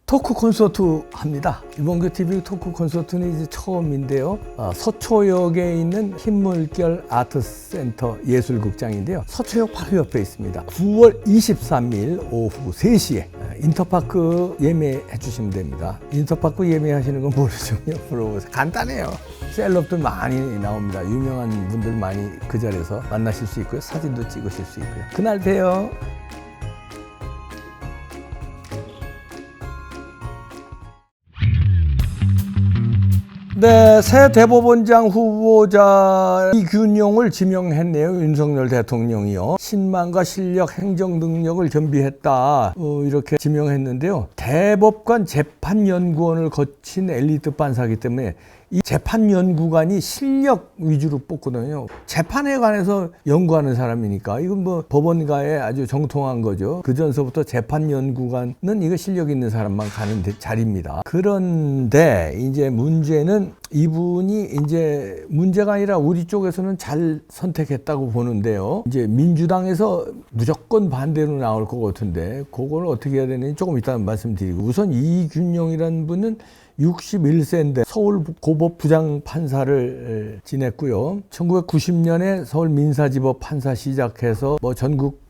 토크 콘서트 합니다. 이범규 TV 토크 콘서트는 이제 처음인데요. 서초역에 있는 흰물결 아트센터 예술극장인데요. 서초역 바로 옆에 있습니다. 9월 23일 오후 3시에 인터파크 예매해 주시면 됩니다. 인터파크 예매하시는 건 모르시면 물어보세요. 간단해요. 셀럽들 많이 나옵니다. 유명한 분들 많이 그 자리에서 만나실 수 있고요. 사진도 찍으실 수 있고요. 그날 봬요. 네, 새 대법원장 후보자 이균용을 지명했네요. 윤석열 대통령이요. 신망과 실력, 행정 능력을 겸비했다. 이렇게 지명했는데요. 대법관 재판연구원을 거친 엘리트 판사이기 때문에 이 재판연구관이 실력 위주로 뽑거든요. 재판에 관해서 연구하는 사람이니까 이건 뭐 법원가에 아주 정통한 거죠. 그 전서부터 재판연구관은 이거 실력 있는 사람만 가는 자리입니다. 그런데 이제 문제는 이분이 이제 문제가 아니라 우리 쪽에서는 잘 선택했다고 보는데요. 이제 민주당에서 무조건 반대로 나올 것 같은데 그걸 어떻게 해야 되는지 조금 이따 말씀드리고, 우선 이균용이라는 분은 61세인데 서울 고법 부장 판사를 지냈고요. 1990년에 서울 민사지법 판사 시작해서 뭐 전국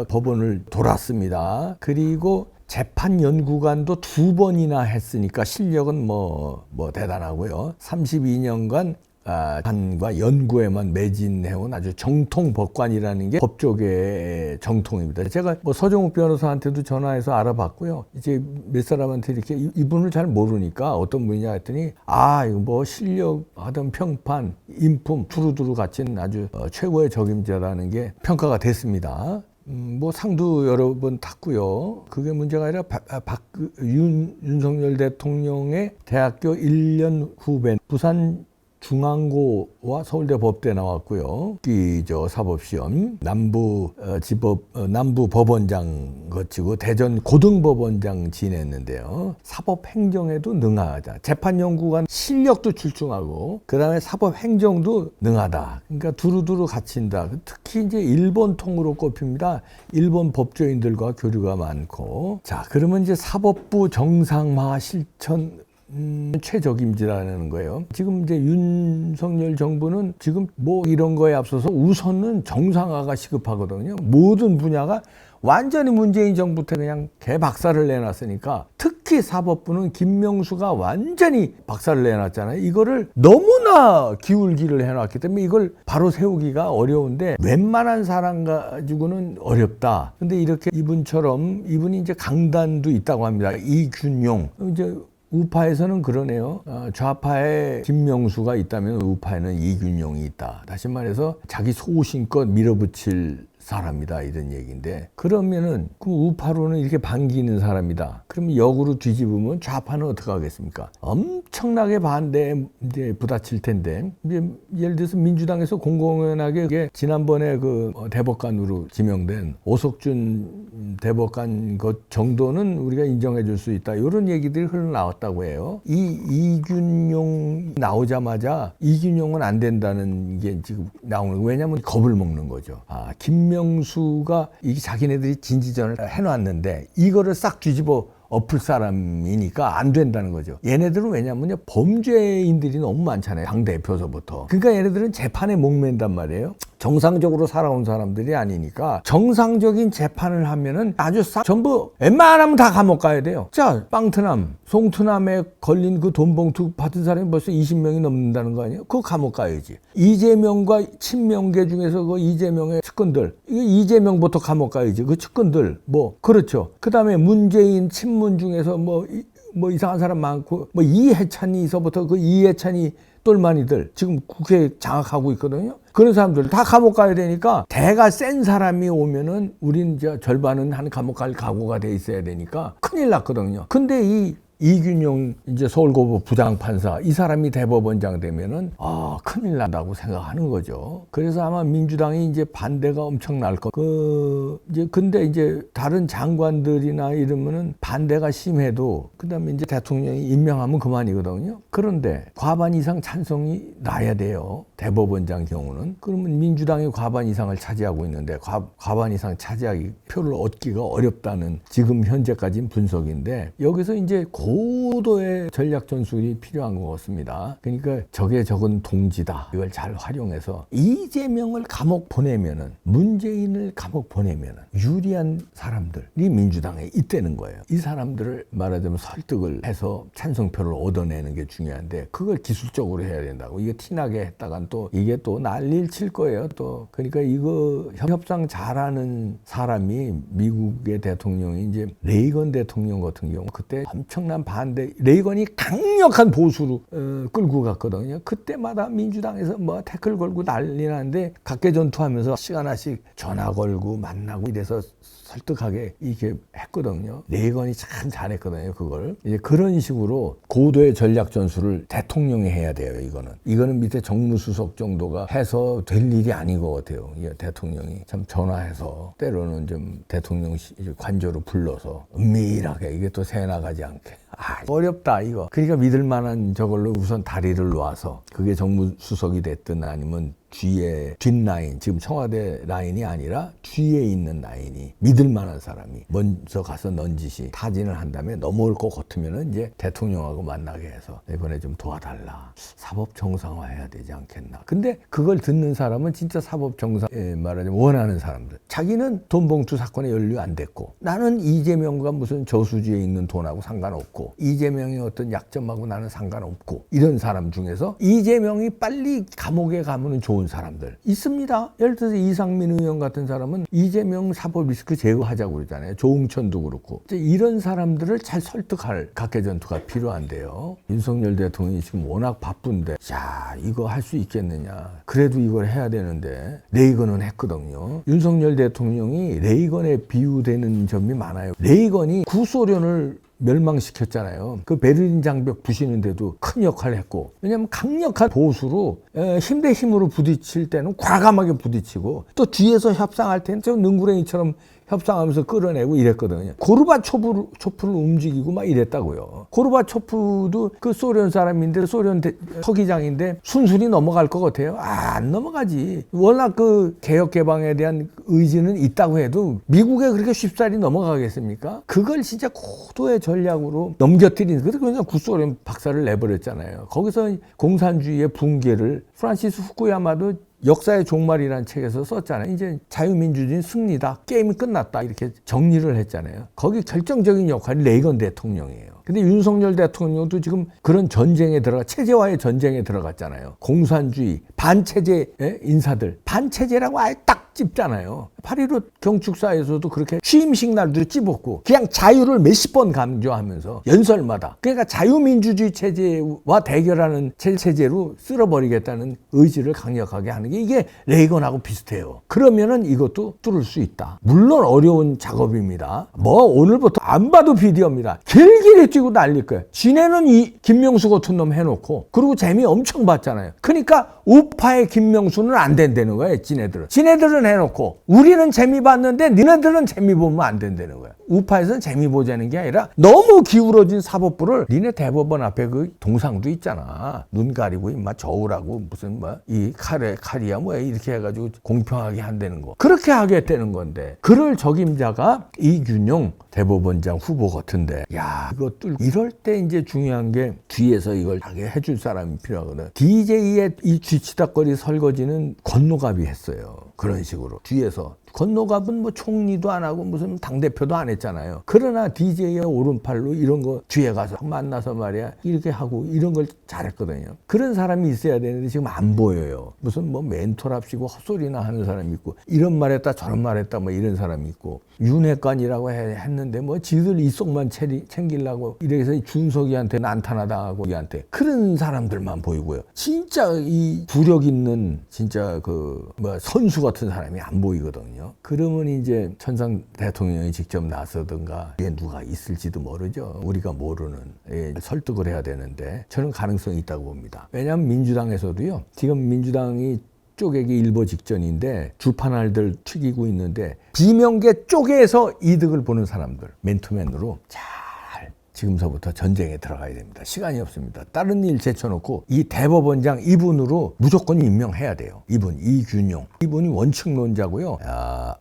법원을 돌았습니다. 그리고 재판연구관도 2번이나 했으니까 실력은 뭐 대단하고요. 32년간 판과 연구에만 매진해온 아주 정통 법관이라는 게 법조계의 정통입니다. 제가 뭐 서정욱 변호사한테도 전화해서 알아봤고요. 이제 몇 사람한테 이렇게 이분을 잘 모르니까 어떤 분이냐 했더니 이거 뭐 실력하던 평판, 인품 두루두루 갖춘 아주 최고의 적임자라는 게 평가가 됐습니다. 뭐 상도 여러 번 탔고요. 그게 문제가 아니라 윤석열 대통령의 대학교 1년 후배, 부산 중앙고와 서울대 법대 나왔고요. 사법시험, 남부 법원장 거치고 대전 고등법원장 지냈는데요. 사법행정에도 능하다. 재판연구관 실력도 출중하고, 그 다음에 사법행정도 능하다. 그러니까 두루두루 갖춘다. 특히 이제 일본 통으로 꼽힙니다. 일본 법조인들과 교류가 많고. 자, 그러면 이제 사법부 정상화 실천 최적임자라는 거예요. 지금 이제 윤석열 정부는 지금 뭐 이런 거에 앞서서 우선은 정상화가 시급하거든요. 모든 분야가 완전히 문재인 정부 때 그냥 개박살을 내놨으니까, 특히 사법부는 김명수가 완전히 박살을 내놨잖아요. 이거를 너무나 기울기를 해놨기 때문에 이걸 바로 세우기가 어려운데, 웬만한 사람 가지고는 어렵다. 근데 이렇게 이분이 이제 강단도 있다고 합니다. 이균용. 이제 우파에서는 그러네요. 좌파에 김명수가 있다면 우파에는 이균용이 있다. 다시 말해서 자기 소신껏 밀어붙일 사람이다, 이런 얘기인데, 그러면은 그 우파로는 이렇게 반기는 사람이다. 그러면 역으로 뒤집으면 좌파는 어떻게 하겠습니까? 엄청나게 반대에 이제 부딪힐 텐데, 이제 예를 들어서 민주당에서 공공연하게 지난번에 그 대법관으로 지명된 오석준 대법관 것 정도는 우리가 인정해 줄 수 있다, 이런 얘기들이 흘러나왔다고 해요. 이균용 나오자마자 이균용은 안 된다는 게 지금 나오는 거예요. 왜냐하면 겁을 먹는 거죠. 김명수가 이게 자기네들이 진지전을 해놨는데 이거를 싹 뒤집어 엎을 사람이니까 안 된다는 거죠. 얘네들은 왜냐면요, 범죄인들이 너무 많잖아요. 당대표서부터. 그러니까 얘네들은 재판에 목맨단 말이에요. 정상적으로 살아온 사람들이 아니니까 정상적인 재판을 하면은 아주 전부 웬만하면 다 감옥 가야 돼요. 자, 빵트남, 송트남에 걸린 그 돈봉투 받은 사람이 벌써 20명이 넘는다는 거 아니에요? 그거 감옥 가야지. 이재명과 친명계 중에서 그 이재명의 측근들, 이재명부터 감옥 가야지. 그 측근들, 그렇죠. 그 다음에 문재인 친문 중에서 이상한 사람 많고, 이해찬이서부터 그 이해찬이 똘마니들 지금 국회에 장악하고 있거든요. 그런 사람들 다 감옥 가야 되니까, 대가 센 사람이 오면은 우린 이제 절반은 한 감옥 갈 각오가 돼 있어야 되니까 큰일 났거든요. 근데 이균용 이제 서울고법 부장판사 이 사람이 대법원장 되면은 큰일 난다고 생각하는 거죠. 그래서 아마 민주당이 이제 반대가 엄청 날 거. 근데 이제 다른 장관들이나 이러면은 반대가 심해도 그다음에 이제 대통령이 임명하면 그만이거든요. 그런데 과반 이상 찬성이 나야 돼요. 대법원장 경우는. 그러면 민주당이 과반 이상을 차지하고 있는데 과반 이상 차지하기 표를 얻기가 어렵다는 지금 현재까지는 분석인데 여기서 이제 고도의 전략 전술이 필요한 것 같습니다. 그러니까 적의 적은 동지다. 이걸 잘 활용해서 이재명을 감옥 보내면은 문재인을 감옥 보내면은 유리한 사람들이 민주당에 있다는 거예요. 이 사람들을 말하자면 설득을 해서 찬성표를 얻어내는 게 중요한데 그걸 기술적으로 해야 된다고. 이게 티나게 했다간 또 이게 또 난리를 칠 거예요. 또 그러니까 이거 협상 잘하는 사람이 미국의 대통령이 이제 레이건 대통령 같은 경우 그때 엄청난 반대 레이건이 강력한 보수로 끌고 갔거든요. 그때마다 민주당에서 뭐 태클 걸고 난리 나는데 각계전투하면서 시간 하나씩 전화 걸고 만나고 이래서 설득하게 이렇게 했거든요. 레이건이 참 잘했거든요. 그걸 이제 그런 식으로 고도의 전략 전술을 대통령이 해야 돼요. 이거는 밑에 정무수석 정도가 해서 될 일이 아닌 것 같아요. 대통령이 참 전화해서 때로는 좀 대통령 관저로 불러서 은밀하게 이게 또 새 나가지 않게. 어렵다 이거. 그러니까 믿을 만한 저걸로 우선 다리를 놓아서 그게 정무수석이 됐든 아니면 뒤에 뒷라인, 지금 청와대 라인이 아니라 뒤에 있는 라인이 믿을 만한 사람이 먼저 가서 넌지시 타진을 한 다음에 넘어올 것 같으면 이제 대통령하고 만나게 해서 이번에 좀 도와달라. 사법 정상화해야 되지 않겠나. 근데 그걸 듣는 사람은 진짜 사법 정상 말하자면 원하는 사람들. 자기는 돈봉투 사건에 연루 안 됐고 나는 이재명과 무슨 저수지에 있는 돈하고 상관없고 이재명의 어떤 약점하고 나는 상관없고 이런 사람 중에서 이재명이 빨리 감옥에 가면 좋은 사람들 있습니다. 예를 들어서 이상민 의원 같은 사람은 이재명 사법 리스크 제거하자고 그러잖아요. 조응천도 그렇고. 이런 사람들을 잘 설득할 각계전투가 필요한데요. 윤석열 대통령이 지금 워낙 바쁜데 자 이거 할 수 있겠느냐. 그래도 이걸 해야 되는데 레이건은 했거든요. 윤석열 대통령이 레이건에 비유되는 점이 많아요. 레이건이 구소련을 멸망시켰잖아요. 그 베를린 장벽 부시는데도 큰 역할을 했고 왜냐하면 강력한 보수로 힘 대 힘으로 부딪힐 때는 과감하게 부딪히고 또 뒤에서 협상할 때는 좀 능구렁이처럼 협상하면서 끌어내고 이랬거든요. 고르바초프를 움직이고 막 이랬다고요. 고르바초프도 그 소련 사람인데 소련 서기장인데 순순히 넘어갈 것 같아요. 안 넘어가지. 워낙 그 개혁 개방에 대한 의지는 있다고 해도 미국에 그렇게 쉽사리 넘어가겠습니까? 그걸 진짜 고도의 전략으로 넘겨뜨린 그래서 그냥 구소련 박살을 내버렸잖아요. 거기서 공산주의의 붕괴를 프란시스 후쿠야마도 역사의 종말이라는 책에서 썼잖아요. 이제 자유민주주의 승리다. 게임이 끝났다. 이렇게 정리를 했잖아요. 거기 결정적인 역할이 레이건 대통령이에요. 근데 윤석열 대통령도 지금 그런 전쟁에 체제와의 전쟁에 들어갔잖아요. 공산주의, 반체제 인사들. 반체제라고 아예 딱 찝잖아요. 8.15 경축사에서도 그렇게 취임식 날도 찝었고 그냥 자유를 몇십 번 강조하면서 연설마다 그러니까 자유민주주의 체제와 대결하는 체제로 쓸어버리겠다는 의지를 강력하게 하는 게 이게 레이건하고 비슷해요. 그러면은 이것도 뚫을 수 있다. 물론 어려운 작업입니다. 뭐 오늘부터 안 봐도 비디오입니다. 길길이 뛰고 날릴 거예요. 지네는 이 김명수 같은 놈 해놓고 그리고 재미 엄청 봤잖아요. 그러니까 우파의 김명수는 안 된다는 거예요. 지네들은 해놓고 우리는 재미 봤는데 니네들은 재미 보면 안 된다는 거야. 우파에서는 재미 보자는 게 아니라 너무 기울어진 사법부를 니네 대법원 앞에 그 동상도 있잖아. 눈 가리고 임마 저으라고 무슨 뭐 이 칼이야 뭐야 이렇게 해가지고 공평하게 한다는 거. 그렇게 하겠다는 건데 그럴 적임자가 이균용 대법원장 후보 같은데 야 이거 이럴 때 이제 중요한 게 뒤에서 이걸 하게 해줄 사람이 필요하거든. DJ의 이 쥐치다거리 설거지는 권노갑이 했어요. 그런 식으로 뒤에서 권노갑은 뭐 총리도 안 하고 무슨 당대표도 안 했잖아요. 그러나 DJ의 오른팔로 이런 거 뒤에 가서 만나서 말이야 이렇게 하고 이런 걸 잘했거든요. 그런 사람이 있어야 되는데 지금 안 보여요. 무슨 뭐 멘토랍시고 헛소리나 하는 사람이 있고 이런 말 했다 저런 말 했다 뭐 이런 사람이 있고 윤핵관이라고 했는데 뭐 지들 이속만 챙기려고 이래서 준석이한테 난타나당하고 이한테 그런 사람들만 보이고요. 진짜 이 부력 있는 진짜 그 뭐 선수 같은 사람이 안 보이거든요. 있거든요. 그러면 이제 천상 대통령이 직접 나서든가 뒤에 누가 있을지도 모르죠. 우리가 모르는 설득을 해야 되는데 저는 가능성이 있다고 봅니다. 왜냐하면 민주당에서도요. 지금 민주당이 쪼개기 일보 직전인데 주판알들 튀기고 있는데 비명계 쪼개서 이득을 보는 사람들 맨투맨으로 잘 지금서부터 전쟁에 들어가야 됩니다. 시간이 없습니다. 다른 일 제쳐놓고 이 대법원장 이분으로 무조건 임명해야 돼요. 이분 이균용 이분이 원칙론자고요.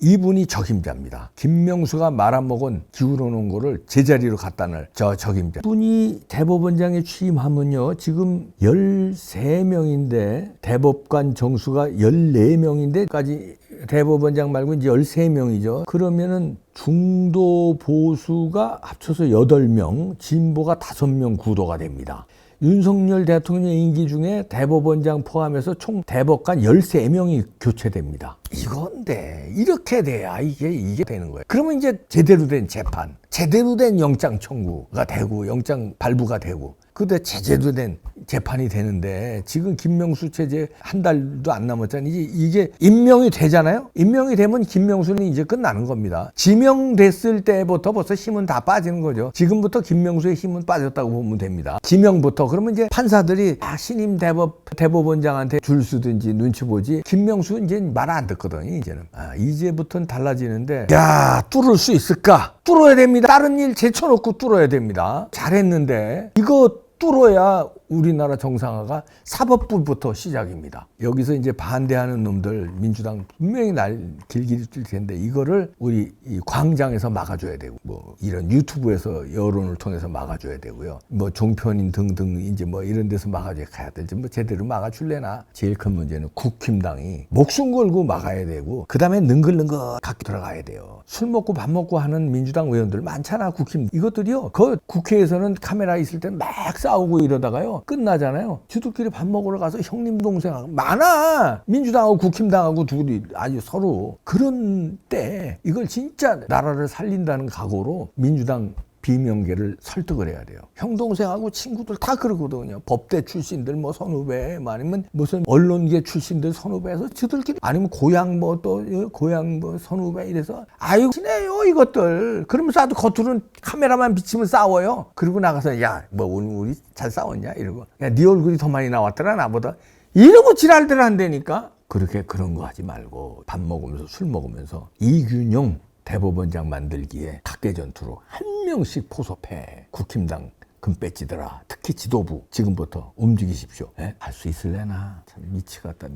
이분이 적임자입니다. 김명수가 말아먹은 기울어놓은 거를 제자리로 갖다 낼 적임자. 이분이 대법원장에 취임하면요. 지금 13명인데 대법관 정수가 14명인데까지 대법원장 말고 이제 13명이죠. 그러면은 중도 보수가 합쳐서 8명, 진보가 5명 구도가 됩니다. 윤석열 대통령 임기 중에 대법원장 포함해서 총 대법관 13명이 교체됩니다. 이건데 이렇게 돼야 이게 되는 거예요. 그러면 이제 제대로 된 재판, 제대로 된 영장 청구가 되고 영장 발부가 되고 그때 제대로 된 재판이 되는데 지금 김명수 체제 한 달도 안 남았잖아요. 이게 임명이 되잖아요. 임명이 되면 김명수는 이제 끝나는 겁니다. 지명됐을 때부터 벌써 힘은 다 빠지는 거죠. 지금부터 김명수의 힘은 빠졌다고 보면 됩니다. 지명부터 그러면 이제 판사들이 신임 대법원장한테 줄 서든지 눈치 보지 김명수 이제 말 안 듣거든요. 이제는 이제부터는 달라지는데 야 뚫을 수 있을까? 뚫어야 됩니다. 다른 일 제쳐놓고 뚫어야 됩니다. 잘했는데 이거 뚫어야 우리나라 정상화가 사법부부터 시작입니다. 여기서 이제 반대하는 놈들 민주당 분명히 길길이 뛸 텐데 이거를 우리 이 광장에서 막아줘야 되고 뭐 이런 유튜브에서 여론을 통해서 막아줘야 되고요. 뭐 종편인 등등 이제 뭐 이런 데서 막아줘야 가야 될지 뭐 제대로 막아줄래나. 제일 큰 문제는 국힘당이 목숨 걸고 막아야 되고 그 다음에 능글능글 갖고 들어가야 돼요. 술 먹고 밥 먹고 하는 민주당 의원들 많잖아. 국힘 이것들이요. 그 국회에서는 카메라 있을 때 막 싸우고 이러다가요. 끝나잖아요. 지들끼리 밥 먹으러 가서 형님 동생하고 많아. 민주당하고 국힘당하고 둘이 아주 서로. 그런 때 이걸 진짜 나라를 살린다는 각오로 민주당 비명계를 설득을 해야 돼요. 형 동생하고 친구들 다 그러거든요. 법대 출신들 뭐 선후배 아니면 무슨 언론계 출신들 선후배에서 저들끼리 아니면 고향 뭐 또 고향 뭐 선후배 이래서 아이고 친해요 이것들. 그러면서 아주 겉으로는 카메라만 비치면 싸워요. 그리고 나가서 야 뭐 우리 잘 싸웠냐 이러고 야 네 얼굴이 더 많이 나왔더라 나보다 이러고 지랄들 한다니까. 그렇게 그런 거 하지 말고 밥 먹으면서 술 먹으면서 이균용 대법원장 만들기에 각계전투로 한 명씩 포섭해. 국힘당 금배지더라. 특히 지도부 지금부터 움직이십시오. 할 수 있을래나. 참 미치겠다.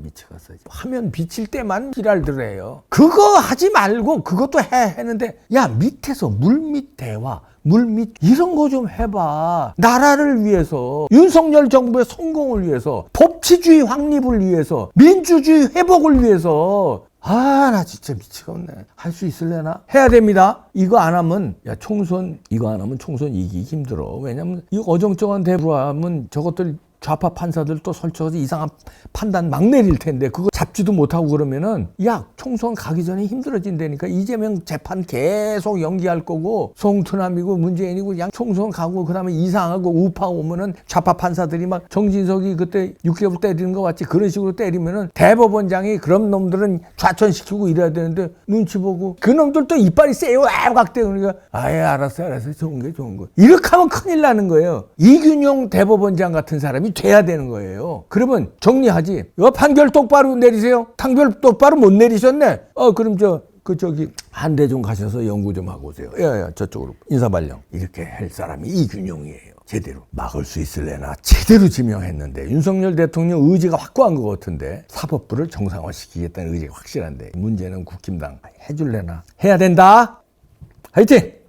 화면 비칠 때만 지랄들해요. 그거 하지 말고 그것도 했는데 야 밑에서 물밑 대화 물밑 이런 거 좀 해봐. 나라를 위해서 윤석열 정부의 성공을 위해서 법치주의 확립을 위해서 민주주의 회복을 위해서 나 진짜 미치겠네. 할 수 있을래나? 해야 됩니다. 이거 안 하면 총선 이기기 힘들어. 왜냐면 이 어정쩡한 대부하면 저것들 좌파 판사들 또 설쳐서 이상한 판단 막 내릴 텐데 그거 잡지도 못하고 그러면은 총선 가기 전에 힘들어진다니까. 이재명 재판 계속 연기할 거고 송트남이고 문재인이고 총선 가고 그다음에 이상하고 우파 오면은 좌파 판사들이 막 정진석이 그때 6개월 때리는 거 같지 그런 식으로 때리면은 대법원장이 그런 놈들은 좌천시키고 이래야 되는데 눈치 보고 그 놈들 또 이빨이 세요 애각대. 그러니까 알았어 좋은 거 이렇게 하면 큰일 나는 거예요. 이균용 대법원장 같은 사람이 돼야 되는 거예요. 그러면 정리하지. 판결 똑바로 내리세요. 판결 똑바로 못 내리셨네. 그럼 저기 한대중 가셔서 연구 좀 하고 오세요. 저쪽으로 인사발령. 이렇게 할 사람이 이균용이에요. 제대로 막을 수 있을래나. 제대로 지명했는데 윤석열 대통령 의지가 확고한 것 같은데 사법부를 정상화시키겠다는 의지가 확실한데 문제는 국힘당 해줄래나. 해야 된다. 화이팅!